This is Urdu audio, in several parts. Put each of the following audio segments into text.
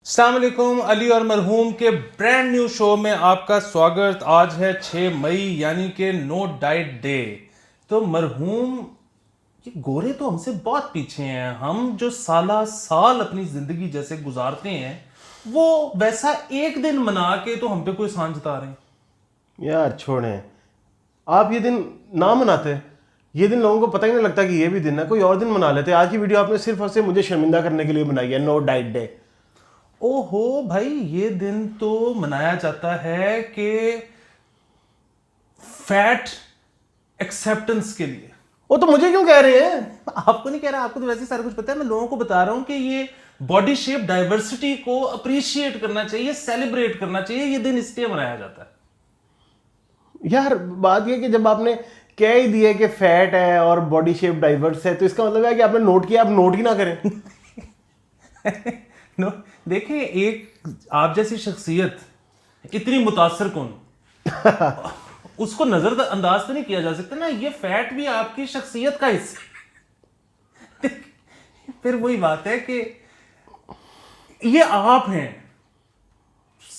السلام علیکم، علی اور مرحوم کے برانڈ نیو شو میں آپ کا سواگت۔ آج ہے 6 مئی یعنی کہ نو ڈائٹ ڈے۔ تو مرحوم یہ گورے تو ہم سے بہت پیچھے ہیں، ہم جو سالہ سال اپنی زندگی جیسے گزارتے ہیں وہ ویسا ایک دن منا کے تو ہم پہ کوئی احسان جتا رہے ہیں۔ یار چھوڑیں، آپ یہ دن نہ مناتے، یہ دن لوگوں کو پتہ ہی نہیں لگتا کہ یہ بھی دن ہے، کوئی اور دن منا لیتے۔ آج کی ویڈیو آپ نے صرف اور صرف مجھے شرمندہ کرنے کے لیے بنائی ہے، نو ڈائٹ ڈے۔ او ہو بھائی، یہ دن تو منایا جاتا ہے کہ فیٹ ایکسیپٹنس کے لیے۔ وہ تو مجھے کیوں کہہ رہے ہیں؟ آپ کو نہیں کہہ رہا، آپ کو تو ویسے ہی سارا کچھ پتا ہے، میں لوگوں کو بتا رہا ہوں کہ یہ باڈی شیپ ڈائیورسٹی کو اپریشیٹ کرنا چاہیے، سیلیبریٹ کرنا چاہیے، یہ دن اس لیے منایا جاتا ہے۔ یار بات یہ کہ جب آپ نے کہہ ہی دیا کہ فیٹ ہے اور باڈی شیپ ڈائیورس ہے تو اس کا مطلب ہے کہ آپ نے نوٹ کیا، آپ نوٹ ہی نہ کریں۔ دیکھیں، ایک آپ جیسی شخصیت اتنی متاثر کن اس کو نظر انداز تو نہیں کیا جا سکتا نا، یہ فیٹ بھی آپ کی شخصیت کا حصہ۔ پھر وہی بات ہے کہ یہ آپ ہیں،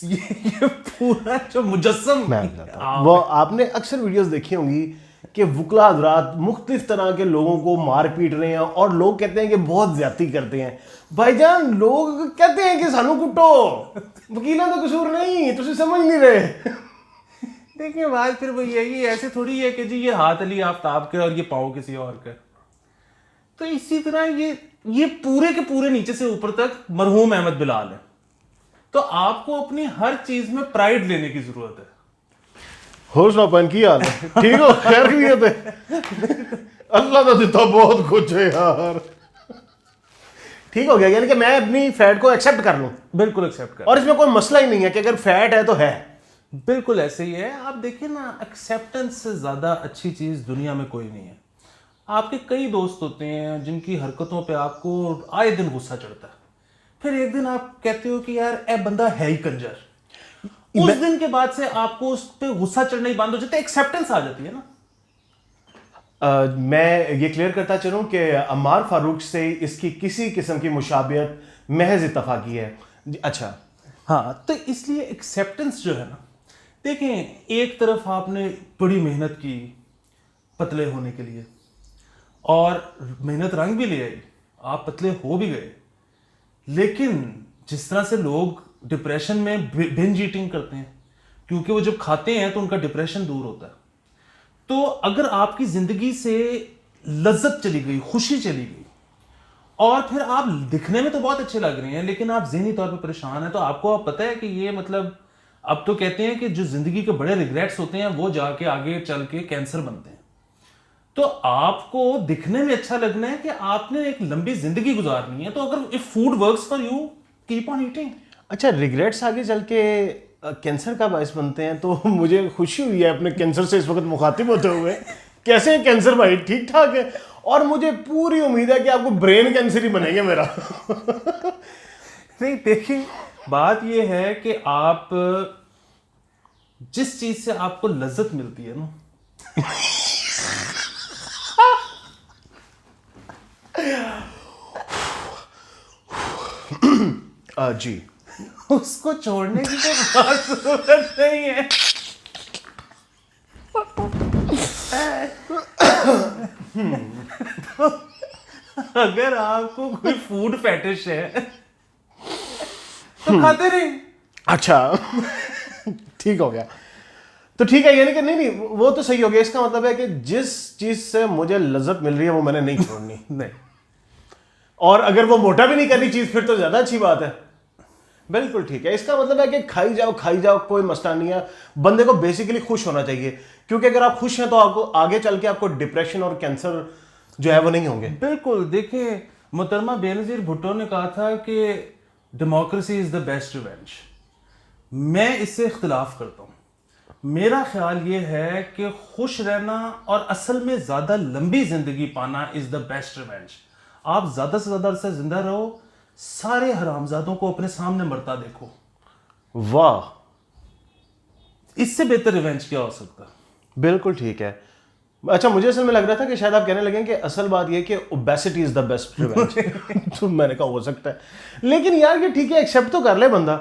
یہ پورا جو مجسم وہ آپ نے اکثر ویڈیوز دیکھی ہوں گی کہ وکلا حضرات مختلف طرح کے لوگوں کو مار پیٹ رہے ہیں اور لوگ کہتے ہیں کہ بہت زیادتی کرتے ہیں۔ بھائی جان، لوگ کہتے ہیں کہ سانو کٹو، وکیلاں کا قصور نہیں، تسی سمجھ نہیں رہے۔ دیکھیں بات پھر وہی ہے، یہ ایسے تھوڑی ہے کہ جی یہ ہاتھ علی آفتاب کے اور یہ پاؤں کسی اور کا۔ تو اسی طرح یہ پورے کے پورے نیچے سے اوپر تک مرحوم احمد بلال ہے۔ تو آپ کو اپنی ہر چیز میں پرائیڈ لینے کی ضرورت ہے۔ ہوش نہ پہن کی حال ہے، ٹھیک ہو؟ خیریت ہے؟ اللہ تو دیتا بہت کچھ ہے یار۔ ٹھیک ہو گیا، یعنی کہ میں اپنی فیٹ کو ایکسیپٹ کر لوں، بالکل ایکسیپٹ کر، اور اس میں کوئی مسئلہ ہی نہیں ہے کہ اگر فیٹ ہے تو ہے۔ بالکل ایسے ہی ہے۔ آپ دیکھیں نا، ایکسیپٹنس سے زیادہ اچھی چیز دنیا میں کوئی نہیں ہے۔ آپ کے کئی دوست ہوتے ہیں جن کی حرکتوں پہ آپ کو آئے دن غصہ چڑھتا ہے، پھر ایک دن آپ کہتے ہو کہ یار اے بندہ ہے ہی کنجر، اس دن کے بعد سے آپ کو اس پہ غصہ چڑھنا ہی بند ہو جاتا ہے، ایکسیپٹنس آ جاتی ہے نا۔ میں یہ کلیئر کرتا چلوں کہ عمار فاروق سے اس کی کسی قسم کی مشابہت محض اتفاقی ہے۔ اچھا ہاں، تو اس لیے ایکسیپٹنس جو ہے نا، دیکھیں ایک طرف آپ نے بڑی محنت کی پتلے ہونے کے لیے، اور محنت رنگ بھی لے آئی، آپ پتلے ہو بھی گئے، لیکن جس طرح سے لوگ ڈپریشن میں بنج ایٹنگ کرتے ہیں کیونکہ وہ جب کھاتے ہیں تو ان کا ڈپریشن دور ہوتا ہے، تو اگر آپ کی زندگی سے لذت چلی گئی، خوشی چلی گئی، اور پھر آپ دکھنے میں تو بہت اچھے لگ رہے ہیں لیکن آپ ذہنی طور پہ پریشان ہیں، تو آپ کو پتہ ہے کہ یہ مطلب اب تو کہتے ہیں کہ جو زندگی کے بڑے ریگریٹس ہوتے ہیں وہ جا کے آگے چل کے کینسر بنتے ہیں۔ تو آپ کو دکھنے میں اچھا لگنا ہے کہ آپ نے ایک لمبی زندگی گزارنی ہے، تو اگر food works for you, keep on eating. اچھا، ریگریٹس آگے چل کے کینسر کا باعث بنتے ہیں، تو مجھے خوشی ہوئی ہے اپنے کینسر سے اس وقت مخاطب ہوتے ہوئے۔ کیسے ہیں کینسر بھائی؟ ٹھیک ٹھاک ہے، اور مجھے پوری امید ہے کہ آپ کو برین کینسر ہی بنے گا میرا۔ نہیں دیکھیں، بات یہ ہے کہ آپ جس چیز سے آپ کو لذت ملتی ہے نا، جی، اس کو چھوڑنے کی کوئی خاص ضرورت نہیں ہے۔ اگر آپ کو کوئی فوڈ فیٹش ہے تو کھاتے رہیں۔ اچھا ٹھیک ہو گیا، تو ٹھیک ہے، یعنی کہ نہیں وہ تو صحیح ہو گیا۔ اس کا مطلب ہے کہ جس چیز سے مجھے لذت مل رہی ہے وہ میں نے نہیں چھوڑنی، نہیں، اور اگر وہ موٹا بھی نہیں کرنی چیز پھر تو زیادہ اچھی بات ہے۔ بالکل ٹھیک ہے، اس کا مطلب ہے کہ کھائی جاؤ، کوئی مسئلہ نہیں ہے۔ بندے کو بیسیکلی خوش ہونا چاہیے، کیونکہ اگر آپ خوش ہیں تو آپ کو آگے چل کے آپ کو ڈپریشن اور کینسر جو ہے وہ نہیں ہوں گے۔ بالکل۔ دیکھیں، محترمہ بینظیر بھٹو نے کہا تھا کہ democracy is the best revenge. میں اس سے اختلاف کرتا ہوں۔ میرا خیال یہ ہے کہ خوش رہنا اور اصل میں زیادہ لمبی زندگی پانا از دا بیسٹ ریونج۔ آپ زیادہ سے زیادہ عرصہ زندہ رہو، سارے حرامزادوں کو اپنے سامنے مرتا دیکھو۔ واہ، اس سے بہتر ریونج کیا ہو سکتا؟ بالکل ٹھیک ہے۔ اچھا مجھے اصل میں لگ رہا تھا کہ شاید آپ کہنے لگیں کہ اصل بات یہ کہ obesity is the best revenge. تو میں نے کہا ہو سکتا ہے, لیکن یار یہ ٹھیک ہے ایکسیپٹ تو کر لے بندہ.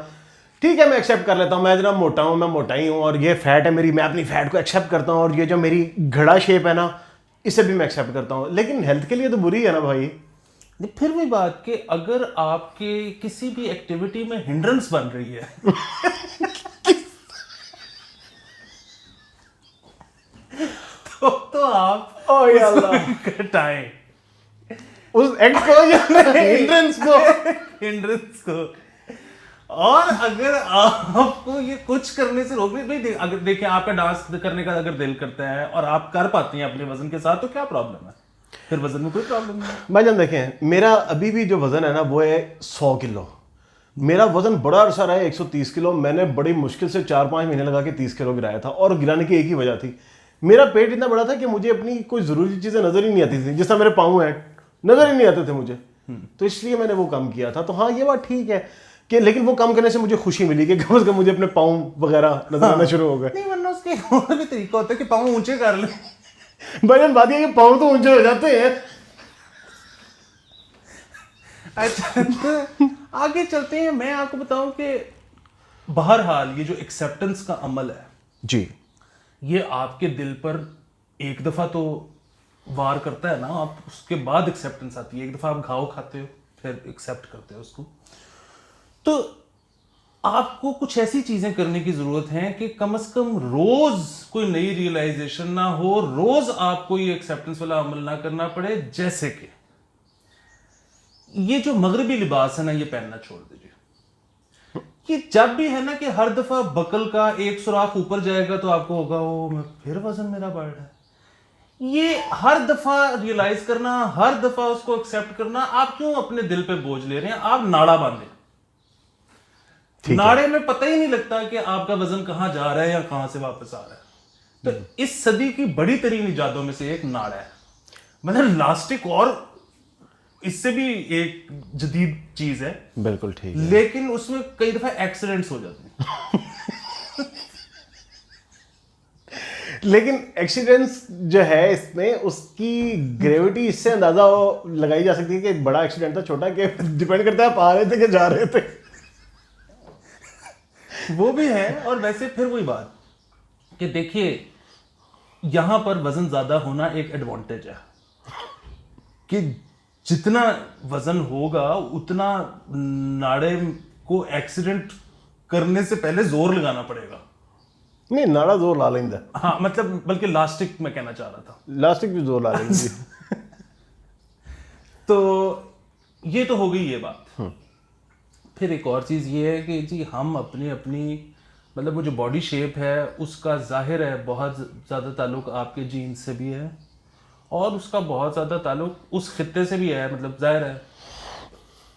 ٹھیک ہے میں ایکسیپٹ کر لیتا ہوں, میں جناب موٹا ہوں, میں موٹا ہی ہوں, اور یہ فیٹ ہے میری, میں اپنی فیٹ کو ایکسیپٹ کرتا ہوں, اور یہ جو میری گھڑا شیپ ہے نا اسے بھی میں ایکسیپٹ کرتا ہوں, لیکن ہیلتھ کے لیے تو بری ہے نا بھائی. پھر وہی بات کہ اگر آپ کے کسی بھی ایکٹیویٹی میں ہنڈرنس بن رہی ہے تو آپ کٹائیں اس ایکٹ کو یا ہنڈرنس کو. اور اگر آپ کو یہ کچھ کرنے سے روک نہیں, اگر دیکھیں آپ کا ڈانس کرنے کا اگر دل کرتا ہے اور آپ کر پاتی ہیں اپنے وزن کے ساتھ, تو کیا پرابلم ہے, پھر وزن میں کوئی پرابلم نہیں. بھائی جان دیکھیں میرا ابھی بھی جو وزن ہے نا وہ ہے 100 کلو. میرا وزن بڑا عرصہ رہا ہے 130 کلو. میں نے بڑی مشکل سے 4-5 مہینے لگا کے 30 کلو گرایا تھا, اور گرانے کی ایک ہی وجہ تھی, میرا پیٹ اتنا بڑا تھا کہ مجھے اپنی کوئی ضروری چیزیں نظر ہی نہیں آتی تھی, جس طرح میرے پاؤں ہیں نظر ہی نہیں آتے تھے مجھے, تو اس لیے میں نے وہ کم کیا تھا. تو ہاں یہ بات ٹھیک ہے کہ, لیکن وہ کم کرنے سے مجھے خوشی ملی کہ کم از کم مجھے اپنے پاؤں وغیرہ نظر آنا شروع ہو گئے. نہیں ورنہ اس کے اور بھی طریقہ ہوتا ہے کہ پاؤں اونچے کر لیں. بھائی جان بات یہ کہ پاؤں تو اونچے ہو جاتے ہیں. اچھا تو آگے چلتے ہیں. میں آپ کو بتاؤں کہ بہرحال یہ جو ایکسیپٹنس کا عمل ہے جی, یہ آپ کے دل پر ایک دفعہ تو وار کرتا ہے نا, آپ اس کے بعد ایکسیپٹنس آتی ہے. ایک دفعہ آپ گھاؤ کھاتے ہو پھر ایکسیپٹ کرتے ہو اس کو. تو آپ کو کچھ ایسی چیزیں کرنے کی ضرورت ہے کہ کم از کم روز کوئی نئی ریئلائزیشن نہ ہو, روز آپ کو یہ ایکسیپٹنس والا عمل نہ کرنا پڑے. جیسے کہ یہ جو مغربی لباس ہے نا, یہ پہننا چھوڑ دیجیے. کہ جب بھی ہے نا کہ ہر دفعہ بکل کا ایک سوراخ اوپر جائے گا تو آپ کو ہوگا وہ پھر وزن میرا بڑھ رہا ہے. یہ ہر دفعہ ریئلائز کرنا, ہر دفعہ اس کو ایکسیپٹ کرنا, آپ کیوں اپنے دل پہ بوجھ لے رہے ہیں. آپ ناڑا باندھیں. ناڑے میں پتہ ہی نہیں لگتا کہ آپ کا وزن کہاں جا رہا ہے یا کہاں سے واپس آ رہا ہے. تو اس صدی کی بڑی ترین ایجادوں میں سے ایک ناڑا ہے. مطلب لاسٹک اور اس سے بھی ایک جدید چیز ہے, بالکل ٹھیک ہے, لیکن اس میں کئی دفعہ ایکسیڈنٹس ہو جاتے ہیں. لیکن ایکسیڈنٹس جو ہے اس میں اس کی گریوٹی اس سے اندازہ لگائی جا سکتی ہے کہ ایک بڑا ایکسیڈنٹ تھا, چھوٹا کہ ڈیپینڈ کرتا ہے آپ آ رہے تھے کہ جا رہے تھے. وہ بھی ہے. اور ویسے پھر وہی بات کہ دیکھیے یہاں پر وزن زیادہ ہونا ایک ایڈوانٹیج ہے کہ جتنا وزن ہوگا اتنا ناڑے کو ایکسیڈنٹ کرنے سے پہلے زور لگانا پڑے گا. نہیں ناڑا زور لا لیں گے. ہاں مطلب بلکہ لاسٹک میں کہنا چاہ رہا تھا, لاسٹک بھی زور لا لیں گے. تو یہ تو ہو گئی یہ بات. پھر ایک اور چیز یہ ہے کہ جی ہم اپنی مطلب وہ جو باڈی شیپ ہے اس کا ظاہر ہے بہت زیادہ تعلق آپ کے جینز سے بھی ہے, اور اس کا بہت زیادہ تعلق اس خطے سے بھی ہے. مطلب ظاہر ہے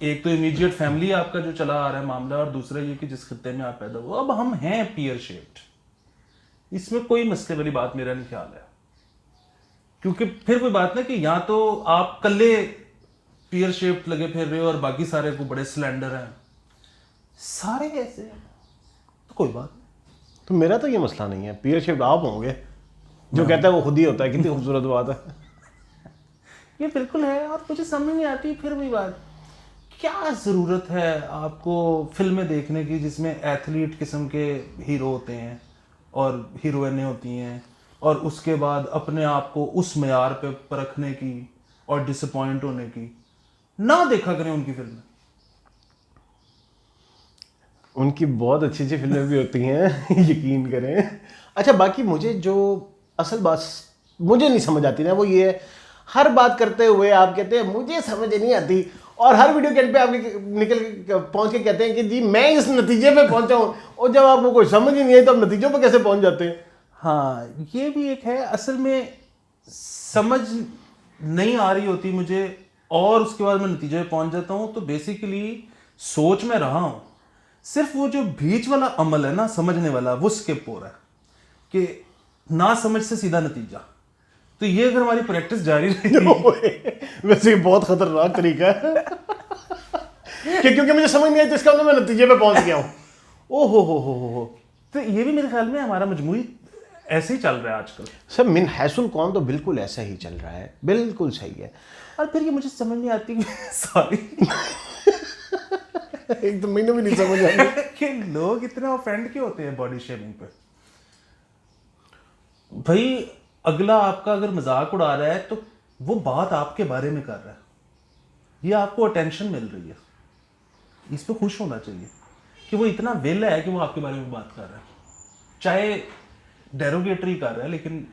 ایک تو امیڈیٹ فیملی آپ کا جو چلا آ رہا ہے معاملہ, اور دوسرا یہ کہ جس خطے میں آپ پیدا ہو. اب ہم ہیں پیئر شیپڈ, اس میں کوئی مسئلے والی بات میرا نہیں خیال ہے. کیونکہ پھر کوئی بات نا کہ یا تو آپ کلے پیئر شیپ لگے پھر رہے ہو اور باقی سارے کو بڑے سلینڈر ہیں, سارے ایسے ہیں تو کوئی بات نہیں. تو میرا تو یہ مسئلہ نہیں ہے, پیئر شیپ آپ ہوں گے, جو کہتا ہے وہ خود ہی ہوتا ہے. کتنی خوبصورت بات ہے. یہ بالکل ہے. اور مجھے سمجھ نہیں آتی پھر وہی بات, کیا ضرورت ہے آپ کو فلمیں دیکھنے کی جس میں ایتھلیٹ قسم کے ہیرو ہوتے ہیں اور ہیروئنیں ہوتی ہیں, اور اس کے بعد اپنے آپ کو اس معیار پہ پرکھنے کی اور ڈس اپوائنٹ ہونے کی. نہ دیکھا کریں ان کی فلمیں. ان کی بہت اچھی اچھی فلمیں بھی ہوتی ہیں, یقین کریں. اچھا باقی مجھے جو اصل بات مجھے نہیں سمجھ آتی نا, وہ یہ ہے ہر بات کرتے ہوئے آپ کہتے ہیں مجھے سمجھ نہیں آتی, اور ہر ویڈیو کے اینڈ پہ آپ نکل پہنچ کے کہتے ہیں کہ جی میں اس نتیجے پہ پہنچا ہوں, اور جب آپ کو کوئی سمجھ ہی نہیں آئی تو آپ نتیجوں پہ کیسے پہنچ جاتے ہیں. ہاں یہ بھی ایک ہے. اصل میں سمجھ نہیں آ رہی ہوتی مجھے, اور اس کے بعد میں نتیجے پہ پہنچ جاتا ہوں. تو بیسیکلی سوچ میں رہا ہوں, صرف وہ جو بیچ والا عمل ہے نا سمجھنے والا, وہ اسکپ ہو رہا ہے کہ نہ سمجھ سے سیدھا نتیجہ. تو یہ اگر ہماری پریکٹس جاری رہے ویسے یہ بہت خطرناک طریقہ ہے کہ کیونکہ مجھے سمجھ نہیں آئی تو اس کا میں نتیجے پہ پہنچ گیا ہوں. او ہو. تو یہ بھی میرے خیال میں ہمارا مجموعی ایسے ہی چل رہا ہے آج کل. سر من حیث القوم تو بالکل ایسا ہی چل رہا ہے, بالکل صحیح ہے. اور پھر یہ مجھے سمجھ نہیں آتی سوری ایک تو مہینے بھی نہیں سمجھ آتی کہ لوگ اتنا آفینڈ کیوں ہوتے ہیں باڈی شیمنگ پہ. بھائی اگلا آپ کا اگر مذاق اڑا رہا ہے تو وہ بات آپ کے بارے میں کر رہا ہے, یہ آپ کو اٹینشن مل رہی ہے, اس پہ خوش ہونا چاہیے کہ وہ اتنا ویلا ہے کہ وہ آپ کے بارے میں بات کر رہا ہے, چاہے ڈیروگیٹری کر رہا ہے لیکن.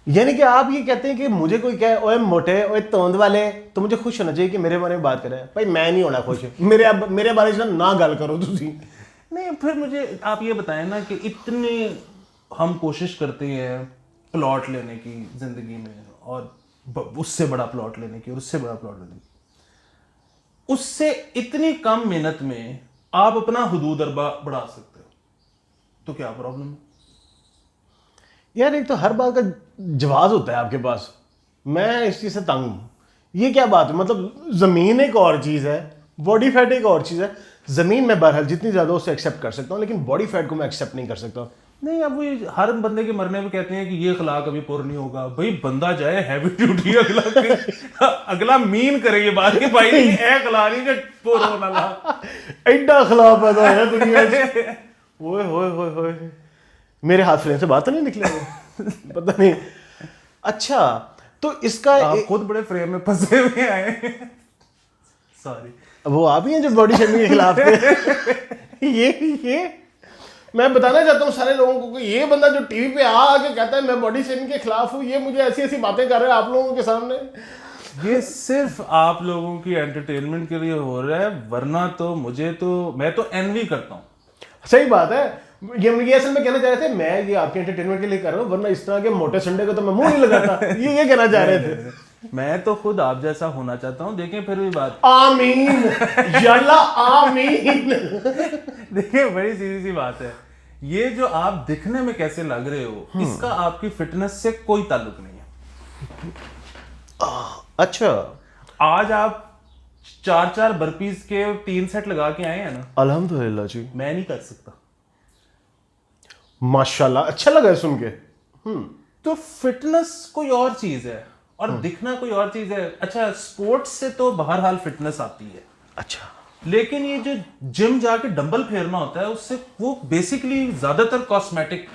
یعنی کہ آپ یہ کہتے ہیں کہ مجھے کوئی کہے اوے موٹے اوے توند والے تو مجھے خوش ہونا چاہیے کہ میرے بارے میں بات کرے. بھائی میں نہیں ہونا خوش, میرے بارے میں نہ گل کرو تسی. نہیں پھر مجھے آپ یہ بتائیں نا کہ اتنے ہم کوشش کرتے ہیں پلاٹ لینے کی زندگی میں, اور اس سے بڑا پلاٹ لینے کی اور اس سے بڑا پلاٹ لینے کی, اس سے اتنی کم محنت میں آپ اپنا حدود اربا بڑھا سکتے ہو, تو کیا پرابلم ہے؟ یار ایک تو ہر بات کا جواز ہوتا ہے آپ کے پاس, میں اس چیز سے تنگ ہوں. یہ کیا بات ہے, مطلب زمین ایک اور چیز ہے, باڈی فیٹ ایک اور چیز ہے. زمین میں بہرحال جتنی زیادہ اسے ایکسیپٹ کر سکتا ہوں, لیکن باڈی فیٹ کو میں ایکسیپٹ نہیں کر سکتا. نہیں اب وہ ہر بندے کے مرنے میں کہتے ہیں کہ یہ اخلاق ابھی پر نہیں ہوگا. بھائی بندہ جائے ہیوی ڈیوٹی اگلا مین کرے یہ بات کہ بھائی اے اخلاق نہیں کہ پر ہونا لا ایڈا اخلاق پیدا ہے دنیا میں. ہوئے ہوئے ہوئے ہوئے میرے ہاتھ فریم سے بات نہیں نکلے پتہ نہیں. اچھا تو اس کا آپ خود بڑے فریم میں پھنسے ہوئے آئے سوری, وہ آپ ہی ہیں جو باڈی شیمنگ کے خلاف تھے. یہ میں بتانا چاہتا ہوں سارے لوگوں کو کہ یہ بندہ جو ٹی وی پہ آ کے کہتا ہے میں باڈی شیمنگ کے خلاف ہوں, یہ مجھے ایسی ایسی باتیں کر رہا ہے آپ لوگوں کے سامنے. یہ صرف آپ لوگوں کی انٹرٹینمنٹ کے لیے ہو رہا ہے, ورنہ تو مجھے تو میں تو انوی کرتا ہوں. صحیح بات ہے, یہ اصل میں کہنا چاہ رہے تھے میں یہ آپ کے انٹرٹینمنٹ کے لیے کر رہا ہوں, ورنہ اس طرح کے موٹے سنڈے کو تو میں منہ نہیں لگاتا. یہ کہنا چاہ رہے تھے. میں تو خود آپ جیسا ہونا چاہتا ہوں. دیکھیں پھر بھی بات آمین یا اللہ آمین. دیکھیں بڑی سیدھی سی بات ہے, یہ جو آپ دکھنے میں کیسے لگ رہے ہو اس کا آپ کی فٹنس سے کوئی تعلق نہیں ہے. اچھا آج آپ 4 برپیز کے 3 سیٹ لگا کے آئے ہیں نا, الحمدللہ جی, میں نہیں کر سکتا. ماشاءاللہ اچھا لگا سن کے. تو فٹنس کوئی اور چیز ہے اور دکھنا کوئی اور چیز ہے. اچھا سپورٹس سے تو بہرحال فٹنس آتی ہے, اچھا, لیکن یہ جو جم جا کے ڈمبل پھیرنا ہوتا ہے اس سے وہ بیسیکلی زیادہ تر کاسمیٹک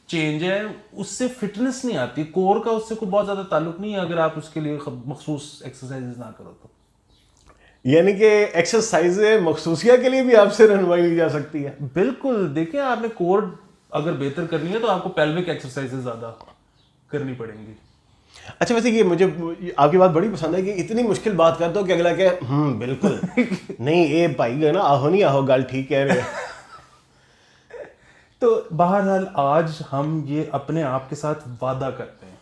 چینج ہے, اس سے فٹنس نہیں آتی. کور کا اس سے کوئی بہت زیادہ تعلق نہیں ہے اگر آپ اس کے لیے مخصوص ایکسرسائز نہ کرو تو. یعنی کہ ایکسرسائز مخصوصیہ کے لیے بھی آپ سے رہنمائی کی جا سکتی ہے. بالکل, دیکھیں آپ نے کور اگر بہتر کرنی ہے تو آپ کو پیلوک ایکسرسائز زیادہ کرنی پڑیں گی. اچھا ویسے یہ مجھے آپ کی بات بڑی پسند ہے کہ اتنی مشکل بات کرتے ہو کہ اگلا کہ بالکل نہیں یہ بھائی گئے نا آہو نہیں آہو گل ٹھیک کہہ رہے. تو بہرحال آج ہم یہ اپنے آپ کے ساتھ وعدہ کرتے ہیں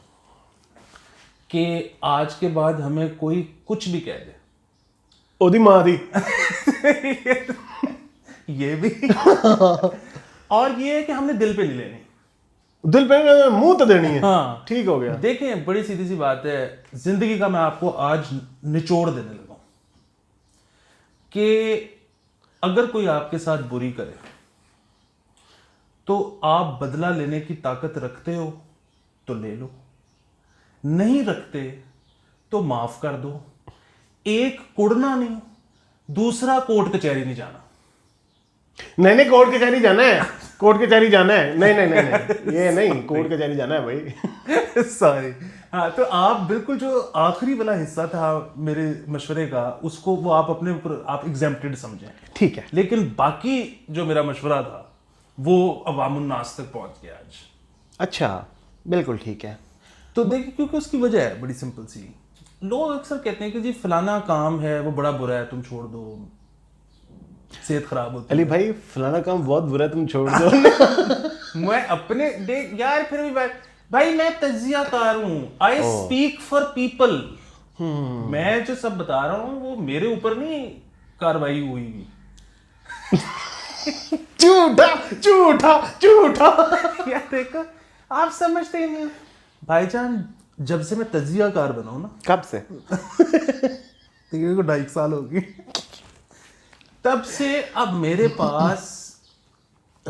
کہ آج کے بعد ہمیں کوئی کچھ بھی کہہ دے, او دی ماں دی یہ بھی اور یہ ہے کہ ہم نے دل پہ نہیں لینی, دل پہ منہ تو دینی ہے. ہاں ٹھیک ہو گیا. دیکھیں بڑی سیدھی سی بات ہے, زندگی کا میں آپ کو آج نچوڑ دینے لگا ہوں کہ اگر کوئی آپ کے ساتھ بری کرے تو آپ بدلہ لینے کی طاقت رکھتے ہو تو لے لو, نہیں رکھتے تو معاف کر دو. ایک کڑنا نہیں, دوسرا کورٹ کچہری نہیں جانا. نہیں کورٹ کچہری جانا ہے, کورٹ کچہری جانا ہے. نہیں یہ نہیں, کورٹ کچہری جانا ہے بھائی. سوری. ہاں تو آپ بالکل جو آخری والا حصہ تھا میرے مشورے کا اس کو وہ آپ اپنے اوپر آپ ایگزیمپٹڈ سمجھیں, ٹھیک ہے. لیکن باقی جو میرا مشورہ تھا وہ عوام الناس تک پہنچ گیا آج. اچھا بالکل ٹھیک ہے. تو دیکھیں کیونکہ اس کی وجہ ہے بڑی سمپل سی. لوگ اکثر کہتے ہیں کہ جی فلانا کام ہے وہ بڑا برا ہے تم چھوڑ دو, صحت خراب ہوتی ہے. علی بھائی فلانا کام بہت برا ہے تم چھوڑ دو. میں اپنے دیکھ یار پھر بھی بھائی میں تجزیہ کار ہوں, آئی اسپیک فار پیپل. میں جو سب بتا رہا ہوں وہ میرے اوپر نہیں کاروائی ہوئی. جھوٹا جھوٹا جھوٹا. یار دیکھو آپ سمجھتے ہی نہیں بھائی جان, جب سے میں تجزیہ کار بنا ہوں نا, کب سے؟ تقریباً 2.5 سال ہوگی, تب سے اب میرے پاس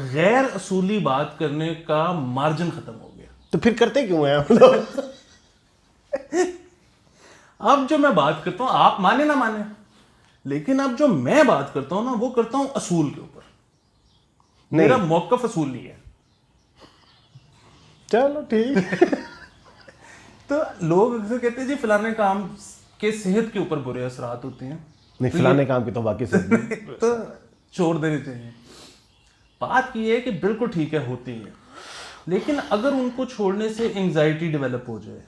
غیر اصولی بات کرنے کا مارجن ختم ہو گیا. تو پھر کرتے کیوں ہیں ہم لوگ؟ اب جو میں بات کرتا ہوں آپ مانے نہ مانے, لیکن اب جو میں بات کرتا ہوں نا وہ کرتا ہوں اصول کے اوپر. میرا موقف اصول نہیں ہے. چلو ٹھیک. تو لوگ اکثر کہتے ہیں جی فلانے کام کے صحت کے اوپر برے اثرات ہوتے ہیں, نہیں فلانے کام کی تو باقی سب تو چھوڑ دینے چاہیے. بات یہ ہے کہ بالکل ٹھیک ہے ہوتی ہے, لیکن اگر ان کو چھوڑنے سے انگزائٹی ڈیولپ ہو جائے,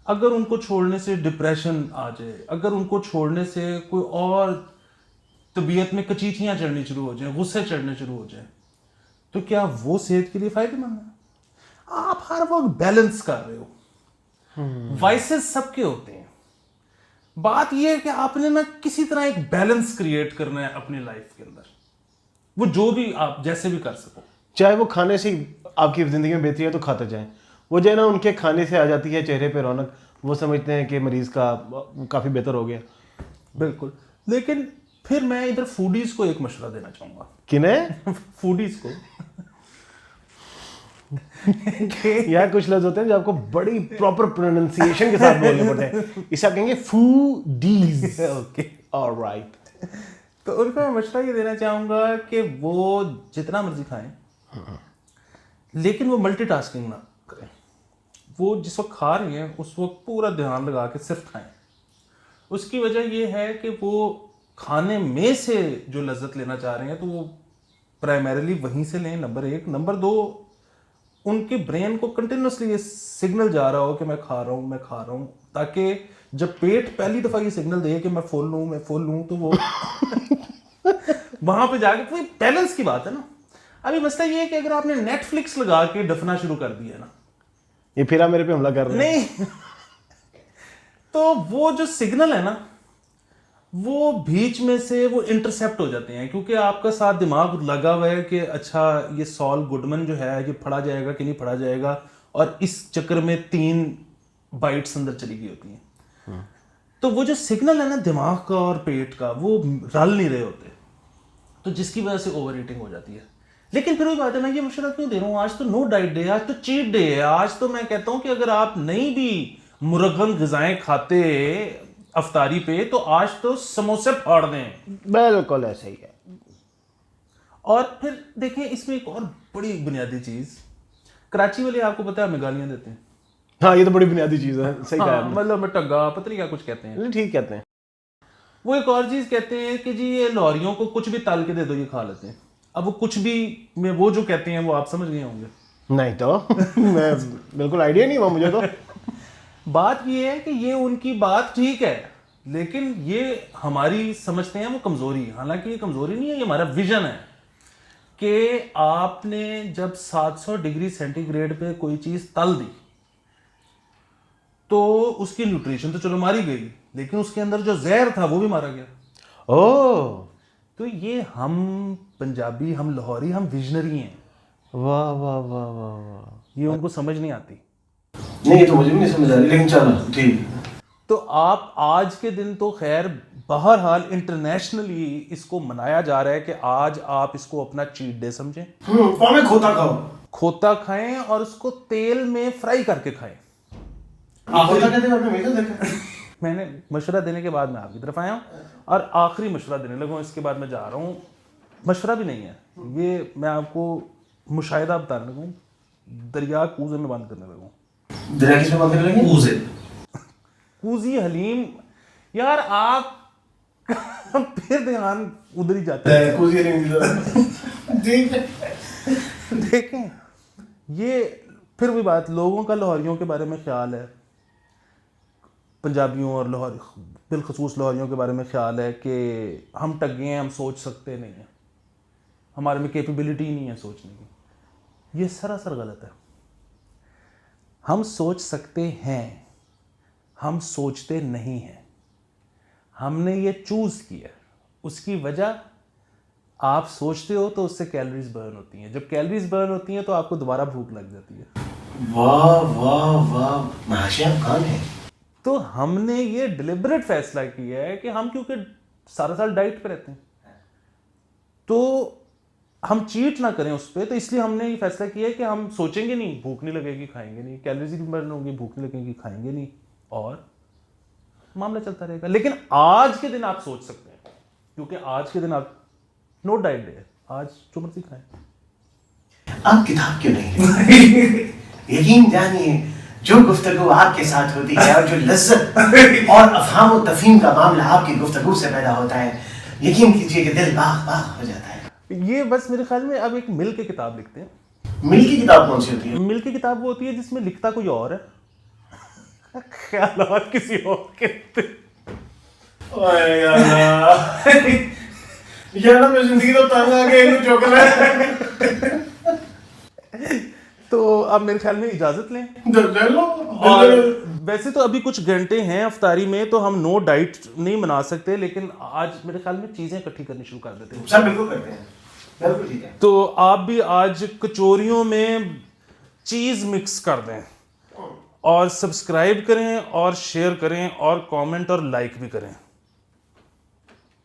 اگر ان کو چھوڑنے سے ڈپریشن آ جائے, اگر ان کو چھوڑنے سے کوئی اور طبیعت میں کچیچیاں چڑھنی شروع ہو جائیں, غصے چڑھنے شروع ہو جائیں, تو کیا وہ صحت کے لیے فائدہ مند ہے؟ آپ ہر وقت بیلنس کر رہے ہو. وائسز سب کے ہوتے ہیں. بات یہ ہے کہ آپ نے نا کسی طرح ایک بیلنس کریٹ کرنا ہے اپنی لائف کے اندر, وہ جو بھی آپ جیسے بھی کر سکو. چاہے وہ کھانے سے آپ کی زندگی میں بہتری ہے تو کھاتے جائیں. وہ جو ہے نا ان کے کھانے سے آ جاتی ہے چہرے پہ رونق, وہ سمجھتے ہیں کہ مریض کا کافی بہتر ہو گیا. بالکل. لیکن پھر میں ادھر فوڈیز کو ایک مشورہ دینا چاہوں گا. کنہیں؟ فوڈیز کو. یہاں کچھ لفظ ہوتے ہیں جو آپ کو بڑی پراپر پروننسیشن کے ساتھ بولنے پڑتے ہیں. اسے آپ کہیں گے فوڈیز. Okay all right. تو ان کو میں مشورہ یہ دینا چاہوں گا کہ وہ جتنا مرضی کھائیں, لیکن وہ ملٹی ٹاسکنگ نہ کریں. وہ جس وقت کھا رہی ہیں اس وقت پورا دھیان لگا کے صرف کھائیں. اس کی وجہ یہ ہے کہ وہ کھانے میں سے جو لذت لینا چاہ رہے ہیں تو وہ پرائمریلی وہیں سے لیں, نمبر ایک. نمبر دو, ان کے برین کو کنٹینیوسلی یہ سگنل جا رہا ہو کہ میں کھا رہا ہوں, میں کھا رہا ہوں, تاکہ جب پیٹ پہلی دفعہ یہ سگنل دے کہ میں فل لوں, میں فل لوں, تو وہ وہاں پہ جا کے کوئی بیلنس کی بات ہے نا. ابھی مسئلہ یہ ہے کہ اگر آپ نے نیٹ فلکس لگا کے ڈفنا شروع کر دیا نا, یہ پھر آپ میرے پہ حملہ کر رہے ہیں. نہیں, تو وہ جو سگنل ہے نا وہ بیچ میں سے وہ انٹرسیپٹ ہو جاتے ہیں, کیونکہ آپ کا ساتھ دماغ لگا ہوا ہے کہ اچھا یہ سال گڈمن جو ہے یہ پڑھا جائے گا کہ نہیں پڑھا جائے گا, اور اس چکر میں 3 بائٹس اندر چلی گئی ہوتی ہیں. تو وہ جو سگنل ہے نا دماغ کا اور پیٹ کا وہ رل نہیں رہے ہوتے, تو جس کی وجہ سے اوور ایٹنگ ہو جاتی ہے. لیکن پھر وہی بات ہے, میں یہ مشورہ کیوں دے رہا ہوں, آج تو نو ڈائٹ ڈے ہے, آج تو چیٹ ڈے ہے. آج تو میں کہتا ہوں کہ اگر آپ نہیں بھی مرغن غذائیں کھاتے افطاری پہ تو آج تو سموسے پھاڑ دیں. بالکل ایسے ہی ہے. اور پھر دیکھیں اس میں ایک اور بڑی بنیادی چیز, کراچی والے آپ کو پتا ہے ہمیں گالیاں دیتے ہیں. ہاں یہ تو بڑی بنیادی چیز ہے. صحیح کہا آپ نے. مطلب میں ٹگا پتہ نہیں کیا کچھ کہتے ہیں. ٹھیک کہتے ہیں. وہ ایک اور چیز کہتے ہیں کہ جی یہ لاہوریوں کو کچھ بھی تال کے دے دو یہ کھا لیتے ہیں. اب وہ کچھ بھی میں وہ جو کہتے ہیں وہ آپ سمجھ گئے ہوں گے. نہیں تو میں بالکل آئیڈیا نہیں ہوا مجھے تو. بات یہ ہے کہ یہ ان کی بات ٹھیک ہے, لیکن یہ ہماری سمجھتے ہیں وہ کمزوری. حالانکہ یہ کمزوری نہیں ہے, یہ ہمارا ویژن ہے کہ آپ نے جب 700 ڈگری سینٹی گریڈ پہ کوئی چیز تل دی تو اس کی نیوٹریشن تو چلو ماری گئی, لیکن اس کے اندر جو زہر تھا وہ بھی مارا گیا. تو یہ ہم پنجابی, ہم لاہوری, ہم ویژنری ہیں. واہ واہ واہ واہ واہ. یہ ان کو سمجھ نہیں آتی. نہیں یہ تو مجھے بھی نہیں سمجھ آ رہی, لیکن چلو ٹھیک. تو آپ آج کے دن تو خیر بہرحال انٹرنیشنلی اس کو منایا جا رہا ہے کہ آج آپ اس کو اپنا چیٹ ڈے سمجھیں. کھوتا کھاؤ, کھوتا کھائیں اور اس کو تیل میں فرائی کر کے کھائیں. میں نے مشورہ دینے کے بعد میں آپ کی طرف آیا ہوں, اور آخری مشورہ دینے لگا ہوں, اس کے بعد میں جا رہا ہوں. مشورہ بھی نہیں ہے یہ, میں آپ کو مشاہدہ بتانے لگا ہوں. دریا کوزے میں بند کرنے لگا ہوں. دریا کس میں بند کرنے لگے؟ کوزے. کوزی حلیم یار, آپ پھر دھیان ادھر ہی جاتا ہے. کوزی حلیم دیکھیں یہ پھر بھی بات, لوگوں کا لاہوریوں کے بارے میں خیال ہے, پنجابیوں اور لاہوری بالخصوص لاہوریوں کے بارے میں خیال ہے کہ ہم ٹگے ہیں, ہم سوچ سکتے نہیں ہیں, ہمارے میں کیپیبلٹی نہیں ہے سوچنے کی. یہ سراسر غلط ہے. ہم سوچ سکتے ہیں, ہم سوچتے نہیں ہیں. ہم نے یہ چوز کیا, اس کی وجہ آپ سوچتے ہو تو اس سے کیلریز برن ہوتی ہیں, جب کیلریز برن ہوتی ہیں تو آپ کو دوبارہ بھوک لگ جاتی ہے. واہ واہ واہ, محاشی آپ کون ہیں. تو ہم نے یہ ڈیلیبریٹ فیصلہ کیا ہے کہ ہم کیونکہ سارا سال ڈائٹ پہ رہتے ہیں تو ہم چیٹ نہ کریں اس پہ, تو اس لیے ہم نے یہ فیصلہ کیا ہے کہ ہم سوچیں گے نہیں, بھوک نہیں لگے گی کھائیں گے نہیں, کیلریز بھی برن ہوں گی, بھوک نہیں لگے گی کھائیں گے نہیں, اور معاملہ چلتا رہے گا. لیکن آج کے دن آپ سوچ سکتے ہیں, کیونکہ آج کے دن آپ نو ڈائٹ ڈے ہے, آج جو مرضی کھائیں. آپ کتاب کیوں نہیں یقین جانیے جو گفتگو آپ کے ساتھ ہوتی ہے اور جو لذت اور افہام و تفہیم کا معاملہ آپ کی گفتگو سے پیدا ہوتا ہے, یقین کیجیے کہ دل باغ باغ ہو جاتا ہے. یہ بس میرے خیال میں اب ایک مل کے کتاب لکھتے ہیں. مل کی کتاب کون سی ہوتی ہے؟ مل کی کتاب وہ ہوتی ہے جس میں لکھتا کوئی اور ہے, خیالات کسی اور کے ہوتے ہیں. یار میں زندگی تو تنگ آ کے انہوں چوک رہا ہے. تو اب میرے خیال میں اجازت لیں. لے لو. اور ویسے تو ابھی کچھ گھنٹے ہیں افطاری میں, تو ہم نو ڈائٹ نہیں بنا سکتے, لیکن آج میرے خیال میں چیزیں اکٹھی کرنی شروع کر دیتے ہیں. سر بالکل کرتے ہیں, بالکل ٹھیک ہے. تو آپ بھی آج کچوریوں میں چیز مکس کر دیں, اور سبسکرائب کریں اور شیئر کریں اور کامنٹ اور لائک بھی کریں.